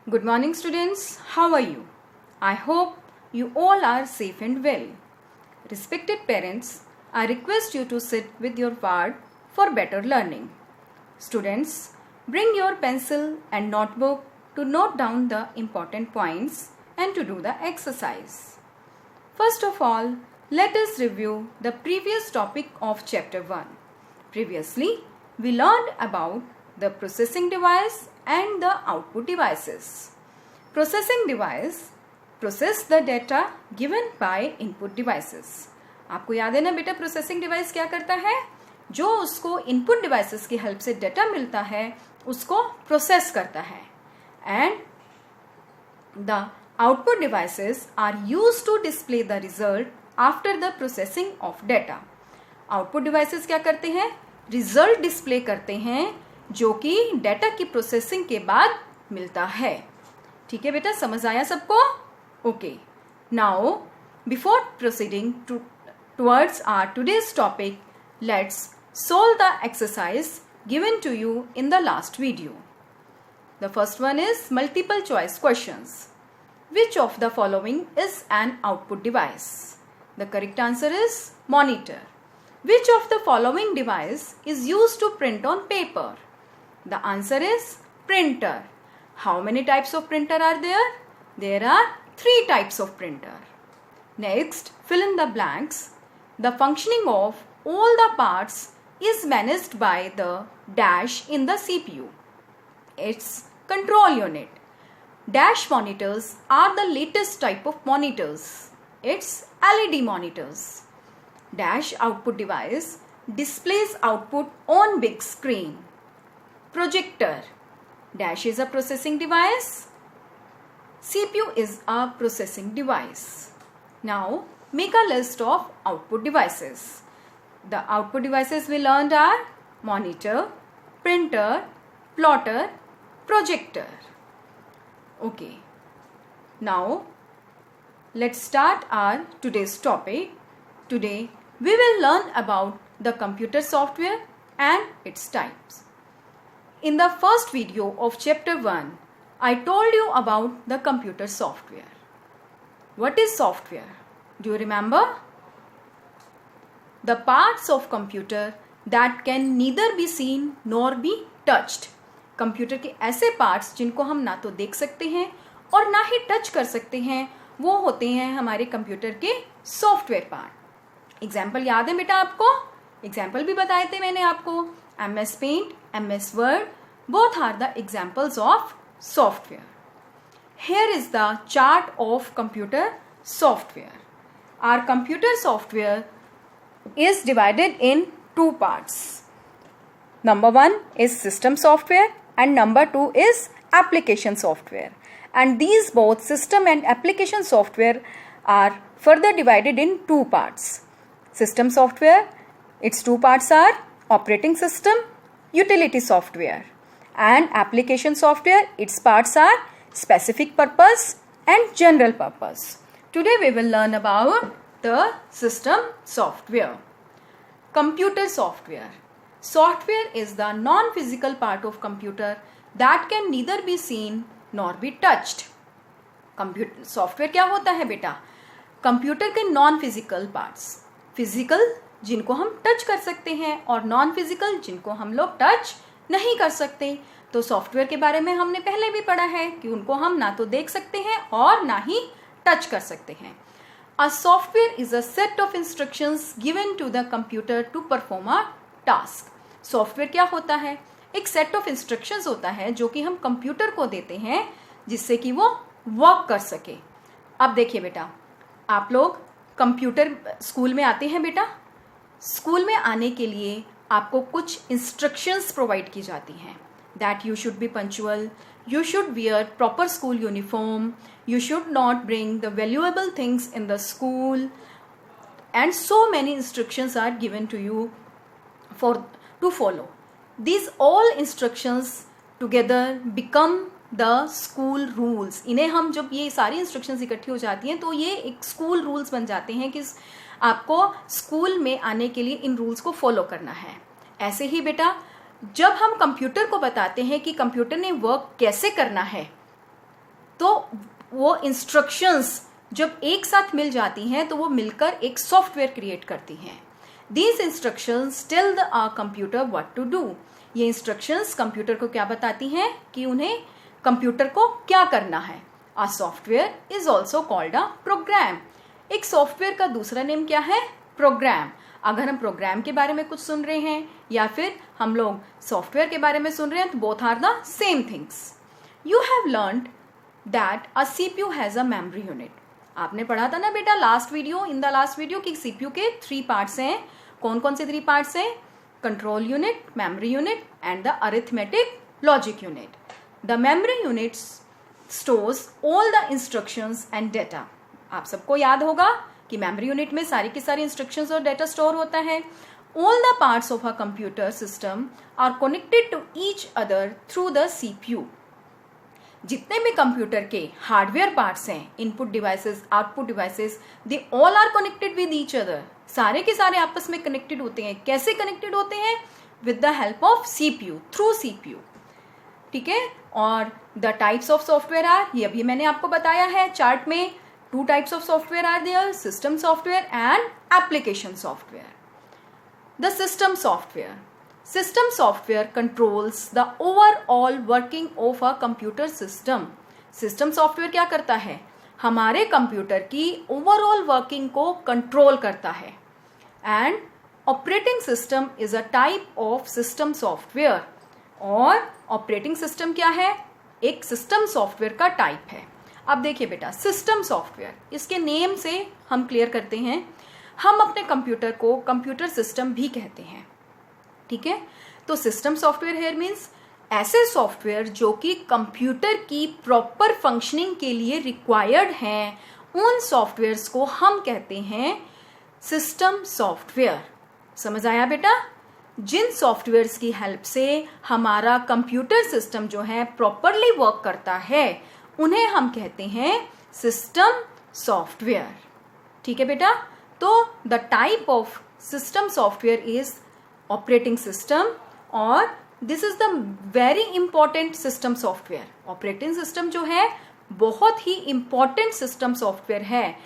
Good morning, students. How are you? I hope you all are safe and well. Respected parents, I request you to sit with your ward for better learning. Students, bring your pencil and notebook to note down the important points and to do the exercise. First of all, let us review the previous topic of chapter 1. Previously, we learned about the processing device and the output devices. Processing device process the data given by input devices. आपको याद है ना बेटा, processing device क्या करता है? जो उसको इनपुट डिवाइसेस की हेल्प से डेटा मिलता है उसको प्रोसेस करता है. And the output devices are used to display the result after the processing of data. Output devices क्या करते हैं? रिजल्ट डिस्प्ले करते हैं जो कि डेटा की प्रोसेसिंग के बाद मिलता है. ठीक है बेटा, समझ आया सबको? Okay, now before proceeding towards our today's topic, let's solve the exercise given to you in the last video. The first one is multiple choice questions. Which of the following is an output device? The correct answer is monitor. Which of the following device is used to print on paper? The answer is printer. How many types of printer are there? There are 3 types of printer. Next, fill in the blanks. The functioning of all the parts is managed by the dash in the CPU. Its control unit. Dash monitors are the latest type of monitors. It's LED monitors. Dash output device displays output on big screen. Projector. Dash is a processing device. CPU is a processing device. Now, make a list of output devices. The output devices we learned are monitor, printer, plotter, projector. Okay. Now, let's start our today's topic. Today, we will learn about the computer software and its types. In the first video of chapter 1, I told you about the computer software. What is software? Do you remember? The parts of computer that can neither be seen nor be touched. Computer के ऐसे parts जिनको हम ना तो देख सकते हैं और ना ही टच कर सकते हैं, वो होते हैं हमारे कंप्यूटर के सॉफ्टवेयर पार्ट. एग्जाम्पल याद है बेटा आपको? एग्जाम्पल भी बताए थे मैंने आपको. MS Paint, MS Word, both are the examples of software. Here is the chart of computer software. Our computer software is divided in 2 parts. Number 1 is system software and number 2 is application software. And these both system and application software are further divided in 2 parts. System software, its 2 parts are operating system, utility software. And application software, its parts are specific purpose and general purpose. Today we will learn about the system software. Computer software. Software is the non-physical part of computer that can neither be seen nor be touched. Computer software क्या होता है बेटा? Computer के non physical parts. Physical जिनको हम touch कर सकते हैं और नॉन फिजिकल जिनको हम लोग टच नहीं कर सकते. तो सॉफ्टवेयर के बारे में हमने पहले भी पढ़ा है कि उनको हम ना तो देख सकते हैं और ना ही टच कर सकते हैं. A software is a set of instructions given to the computer to perform a task. Software क्या होता है? एक सेट ऑफ इंस्ट्रक्शंस होता है जो कि हम कंप्यूटर को देते हैं जिससे कि वो वर्क कर सके. अब देखिए बेटा, आप लोग कंप्यूटर स्कूल में आते हैं बेटा. स्कूल में आने के लिए आपको कुछ इंस्ट्रक्शंस प्रोवाइड की जाती हैं. That you should be punctual, you should wear proper school uniform, you should not bring the valuable things in the school, and so many instructions are given to you to follow. These all instructions together become the school rules. इन्हें हम जब ये सारी instructions इकट्ठी हो जाती हैं तो ये एक school rules बन जाते हैं कि आपको स्कूल में आने के लिए इन रूल्स को फॉलो करना है. ऐसे ही बेटा जब हम कंप्यूटर को बताते हैं कि कंप्यूटर ने वर्क कैसे करना है तो वो इंस्ट्रक्शंस जब एक साथ मिल जाती हैं तो वो मिलकर एक सॉफ्टवेयर क्रिएट करती हैं. These instructions tell the computer what to do. ये इंस्ट्रक्शंस कंप्यूटर को क्या बताती हैं कि उन्हें कंप्यूटर को क्या करना है. A software is also called a program. एक सॉफ्टवेयर का दूसरा नेम क्या है? प्रोग्राम. अगर हम प्रोग्राम के बारे में कुछ सुन रहे हैं या फिर हम लोग सॉफ्टवेयर के बारे में सुन रहे हैं तो both are the same things. You have learned that a CPU has a memory unit. आपने पढ़ा था ना बेटा इन द लास्ट वीडियो कि CPU के 3 पार्ट्स हैं. कौन कौन से 3 पार्ट्स हैं? Control unit, memory unit and the arithmetic logic unit. The memory unit stores all the instructions and data. आप सबको याद होगा कि मेमोरी यूनिट में सारी की सारी इंस्ट्रक्शंस और डेटा स्टोर होता है. All the parts of a computer system are connected to each other through the CPU. जितने भी कंप्यूटर के हार्डवेयर पार्ट्स हैं, input devices, output devices, they all are connected with each other. सारे के सारे आपस में कनेक्टेड होते हैं. कैसे कनेक्टेड होते हैं? With the help of CPU, through CPU. ठीक है. और the types of software are, ये अभी मैंने आपको बताया है चार्ट में. 2 types of software are there, system software and application software. The system software. System software controls the overall working of a computer system. System software क्या करता है? हमारे कंप्यूटर की ओवरऑल वर्किंग को कंट्रोल करता है. And operating system is a type of system software. और operating system क्या है? एक सिस्टम सॉफ्टवेयर का टाइप है. अब देखिए बेटा, सिस्टम सॉफ्टवेयर, इसके नेम से हम क्लियर करते हैं. हम अपने कंप्यूटर को कंप्यूटर सिस्टम भी कहते हैं. ठीक है. तो सिस्टम सॉफ्टवेयर हियर मीन्स ऐसे सॉफ्टवेयर जो कि कंप्यूटर की प्रॉपर फंक्शनिंग के लिए रिक्वायर्ड हैं, उन सॉफ्टवेयर्स को हम कहते हैं सिस्टम सॉफ्टवेयर. समझ आया बेटा? जिन सॉफ्टवेयर्स की हेल्प से हमारा कंप्यूटर सिस्टम जो है प्रॉपरली वर्क करता है उन्हें हम कहते हैं सिस्टम सॉफ्टवेयर. ठीक है बेटा. तो the type of system software is operating system और this is the very important system software. Operating system जो है बहुत ही इंपॉर्टेंट सिस्टम सॉफ्टवेयर है.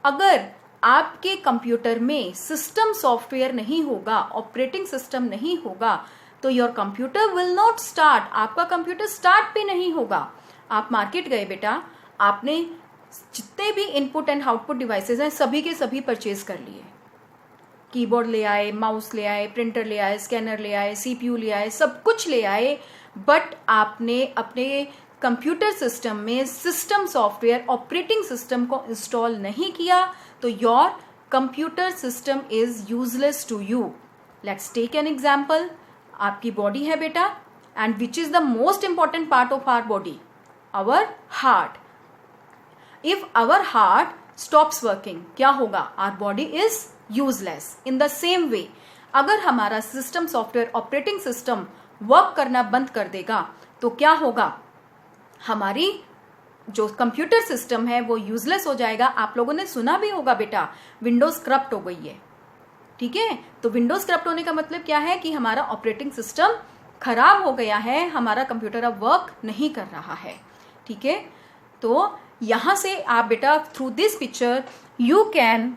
अगर आपके कंप्यूटर में सिस्टम सॉफ्टवेयर नहीं होगा, ऑपरेटिंग सिस्टम नहीं होगा, तो your computer will not start. आपका कंप्यूटर स्टार्ट भी नहीं होगा. आप मार्केट गए बेटा, आपने जितने भी इनपुट एंड आउटपुट डिवाइसेस हैं सभी के सभी परचेज कर लिए. कीबोर्ड ले आए, माउस ले आए, प्रिंटर ले आए, स्कैनर ले आए, CPU ले आए, सब कुछ ले आए, बट आपने अपने कंप्यूटर सिस्टम में सिस्टम सॉफ्टवेयर, ऑपरेटिंग सिस्टम को इंस्टॉल नहीं किया, तो your computer system is useless to you. Let's take an example. आपकी बॉडी है बेटा, and which is the most important part of our body? our heart. If our heart stops working, क्या होगा? Our body is useless. In the same way, अगर हमारा system software, operating system work करना बंद कर देगा तो क्या होगा? हमारी जो कंप्यूटर सिस्टम है वो यूजलेस हो जाएगा. आप लोगों ने सुना भी होगा बेटा, विंडोज करप्ट हो गई है. ठीक है. तो विंडोज करप्ट होने का मतलब क्या है? कि हमारा ऑपरेटिंग सिस्टम खराब हो गया है, हमारा कंप्यूटर अब वर्क नहीं कर रहा है. ठीक है. तो यहां से आप बेटा through this picture you can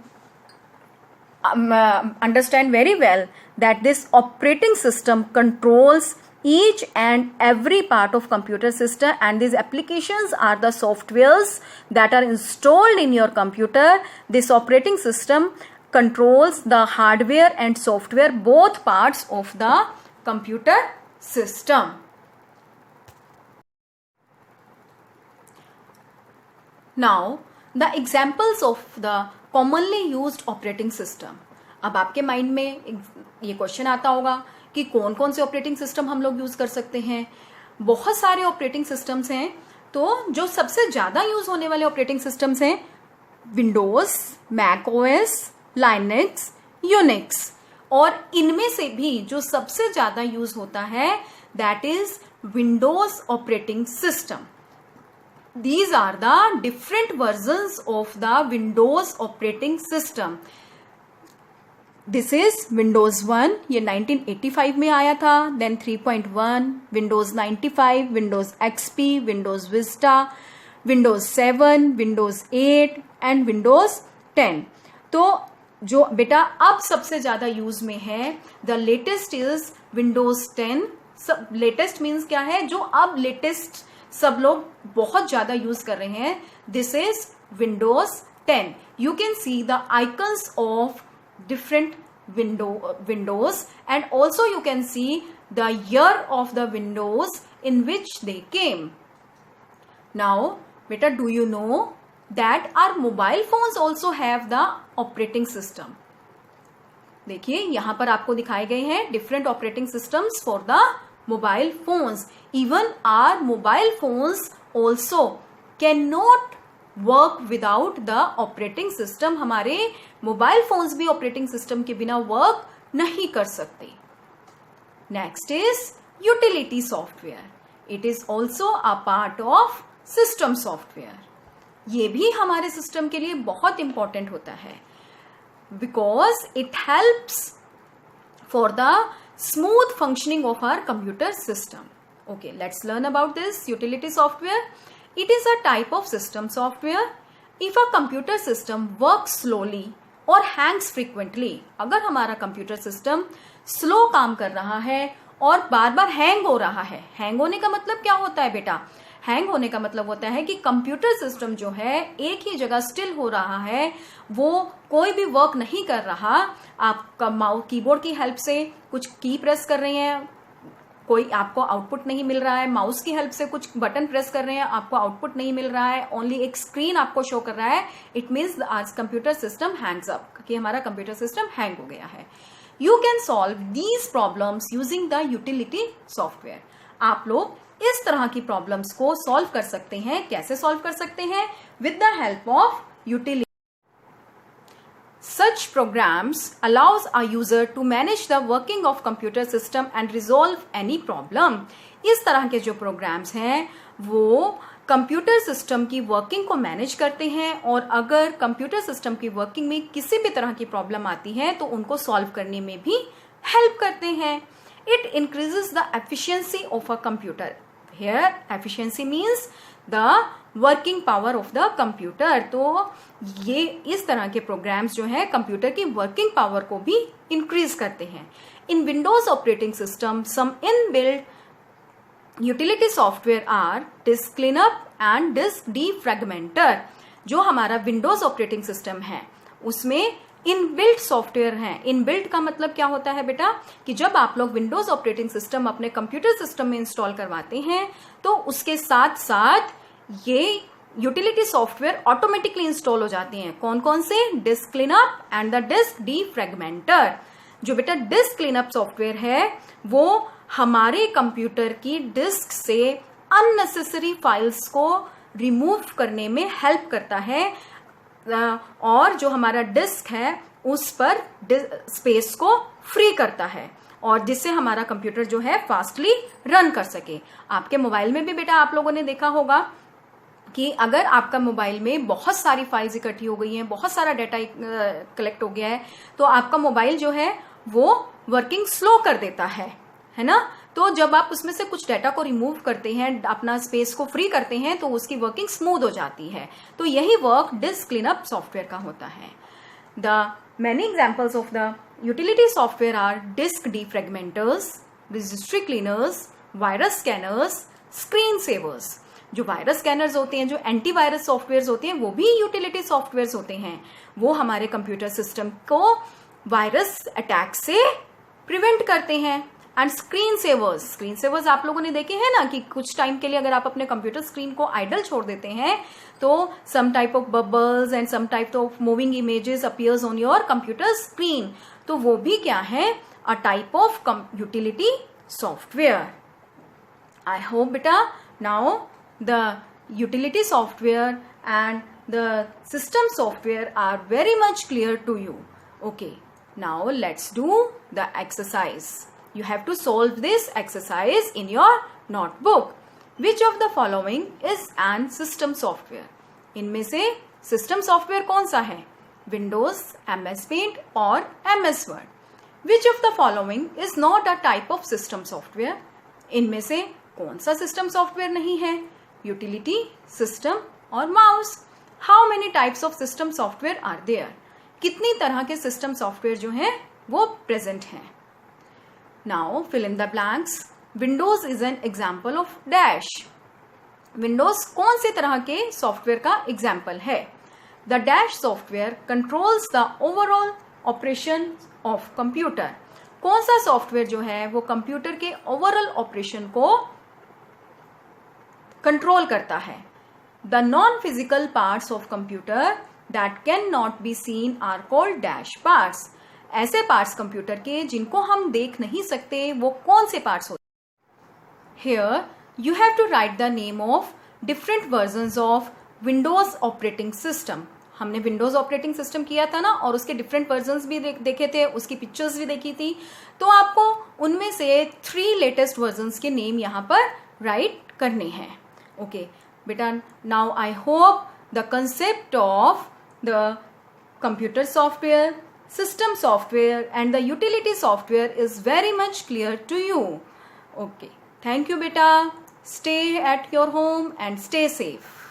understand very well that this operating system controls each and every part of computer system, and these applications are the softwares that are installed in your computer. This operating system controls the hardware and software, both parts of the computer system. Now the examples of the commonly used operating system. अब आपके mind में ये question आता होगा कि कौन कौन से ऑपरेटिंग सिस्टम हम लोग यूज कर सकते हैं. बहुत सारे ऑपरेटिंग सिस्टम्स हैं. तो जो सबसे ज्यादा यूज होने वाले ऑपरेटिंग सिस्टम्स हैं Windows, Mac OS, Linux, Unix. और इनमें से भी जो सबसे ज्यादा यूज होता है that is Windows operating system. These are the different versions of the Windows operating system. This is Windows 1, ये 1985 में आया था. Then 3.1, Windows 95, Windows XP, Windows Vista, Windows 7, Windows 8 and Windows 10। तो जो बेटा अब सबसे ज्यादा यूज में है, द लेटेस्ट इज विंडोज 10। सब लेटेस्ट मीन्स क्या है, जो अब लेटेस्ट सब लोग बहुत ज्यादा यूज कर रहे हैं, this is Windows 10। You can see the icons of different windows and also you can see the year of the windows in which they came. Now beta, do you know that our mobile phones also have the operating system? देखिए यहां पर आपको दिखाए गए हैं different operating systems for the mobile phones. Even our mobile phones also cannot work without the operating system. हमारे mobile phones भी operating system के बिना वर्क नहीं कर सकते। Next is utility software. It is also a part of system software. ये भी हमारे सिस्टम के लिए बहुत इंपॉर्टेंट होता है because it helps for the smooth functioning of our computer system. Okay, let's learn about this utility software. It is a type of system software. If a computer system works slowly or hangs frequently, अगर हमारा computer system slow काम कर रहा है और बार बार hang हो रहा है, हैंग होने का मतलब क्या होता है बेटा? हैंग होने का मतलब होता है कि कंप्यूटर सिस्टम जो है एक ही जगह स्टिल हो रहा है, वो कोई भी वर्क नहीं कर रहा। आप माउस कीबोर्ड की हेल्प से कुछ की प्रेस कर रहे हैं, कोई आपको आउटपुट नहीं मिल रहा है, माउस की हेल्प से कुछ बटन प्रेस कर रहे हैं, आपको आउटपुट नहीं मिल रहा है, ओनली एक स्क्रीन आपको शो कर रहा है, इट मीन्स आज कंप्यूटर सिस्टम हैंग्स अप, कि हमारा कंप्यूटर सिस्टम हैंग हो गया है। You can solve these problems using the utility software. आप लोग इस तरह की प्रॉब्लम्स को सॉल्व कर सकते हैं। कैसे सॉल्व कर सकते हैं? With the help of utility. Such programs allows a user to manage the working of computer system and resolve any problem. इस तरह के जो प्रोग्राम्स हैं वो कंप्यूटर सिस्टम की वर्किंग को मैनेज करते हैं और अगर कंप्यूटर सिस्टम की वर्किंग में किसी भी तरह की प्रॉब्लम आती है तो उनको सॉल्व करने में भी हेल्प करते हैं. It increases the efficiency of a computer. Here efficiency means the working power of the computer. तो ये इस तरह के प्रोग्राम्स जो है कंप्यूटर की वर्किंग पावर को भी इंक्रीज करते हैं. In Windows operating system some inbuilt utility software are disk cleanup and disk defragmenter. जो हमारा विंडोज ऑपरेटिंग सिस्टम है उसमें इनबिल्ट सॉफ्टवेयर है. इनबिल्ट का मतलब क्या होता है बेटा, कि जब आप लोग विंडोज ऑपरेटिंग सिस्टम अपने कंप्यूटर सिस्टम में इंस्टॉल करवाते हैं तो उसके साथ साथ ये यूटिलिटी सॉफ्टवेयर ऑटोमेटिकली इंस्टॉल हो जाते हैं. कौन कौन से? Disk cleanup and the disk defragmenter. जो बेटा डिस्क क्लीनअप सॉफ्टवेयर है वो हमारे कंप्यूटर की डिस्क से अननेसेसरी फाइल्स को रिमूव करने में हेल्प करता है और जो हमारा डिस्क है उस पर स्पेस को फ्री करता है और जिससे हमारा कंप्यूटर जो है फास्टली रन कर सके. आपके मोबाइल में भी बेटा आप लोगों ने देखा होगा कि अगर आपका मोबाइल में बहुत सारी फाइल्स इकट्ठी हो गई हैं, बहुत सारा डाटा कलेक्ट हो गया है, तो आपका मोबाइल जो है वो वर्किंग स्लो कर देता है ना. तो जब आप उसमें से कुछ डाटा को रिमूव करते हैं, अपना स्पेस को फ्री करते हैं, तो उसकी वर्किंग स्मूथ हो जाती है. तो यही वर्क डिस्क क्लीनअप सॉफ्टवेयर का होता है. The many examples of the utility software are disk defragmenters, registry cleaners, virus scanners, screen savers. जो वायरस स्कैनर्स होते हैं, जो एंटीवायरस सॉफ्टवेयर होते हैं, वो भी यूटिलिटी सॉफ्टवेयर होते हैं. वो हमारे कंप्यूटर सिस्टम को वायरस अटैक से प्रिवेंट करते हैं. एंड स्क्रीन सेवर्स आप लोगों ने देखे हैं ना कि कुछ टाइम के लिए अगर आप अपने कंप्यूटर स्क्रीन को आइडल छोड़ देते हैं तो some type of bubbles and some type of moving images appears on your computer screen. तो वो भी क्या है? A type of utility software. I hope बेटा now the utility software and the system software are very much clear to you. Okay, now let's do the exercise. You have to solve this exercise in your notebook. Which of the following is an system software? इनमें से system software कौन सा है? Windows, MS Paint और MS Word. Which of the following is not a type of system software? इनमें से कौन सा system software नहीं है? utility, system और mouse. How many types of system software are there? कितनी तरह के system software जो हैं वो present हैं. Now fill in the blanks. Windows is an example of dash. Windows कौन से तरह के सॉफ्टवेयर का एग्जाम्पल है? The dash software controls the overall operation of computer. कौन सा सॉफ्टवेयर जो है वो कंप्यूटर के ओवरऑल ऑपरेशन को कंट्रोल करता है. The non-physical parts of computer that cannot be seen are called dash parts. ऐसे पार्ट्स कंप्यूटर के जिनको हम देख नहीं सकते वो कौन से पार्ट्स होते हैं? Here you have to write the name of different versions of Windows operating system. हमने विंडोज ऑपरेटिंग सिस्टम किया था ना और उसके डिफरेंट वर्जन्स भी देखे थे, उसकी पिक्चर्स भी देखी थी. तो आपको उनमें से 3 लेटेस्ट वर्जन्स के नेम यहाँ पर राइट करने हैं. ओके बेटा, now I hope the concept of the computer software, system software and the utility software is very much clear to you. Okay, thank you beta. Stay at your home and stay safe.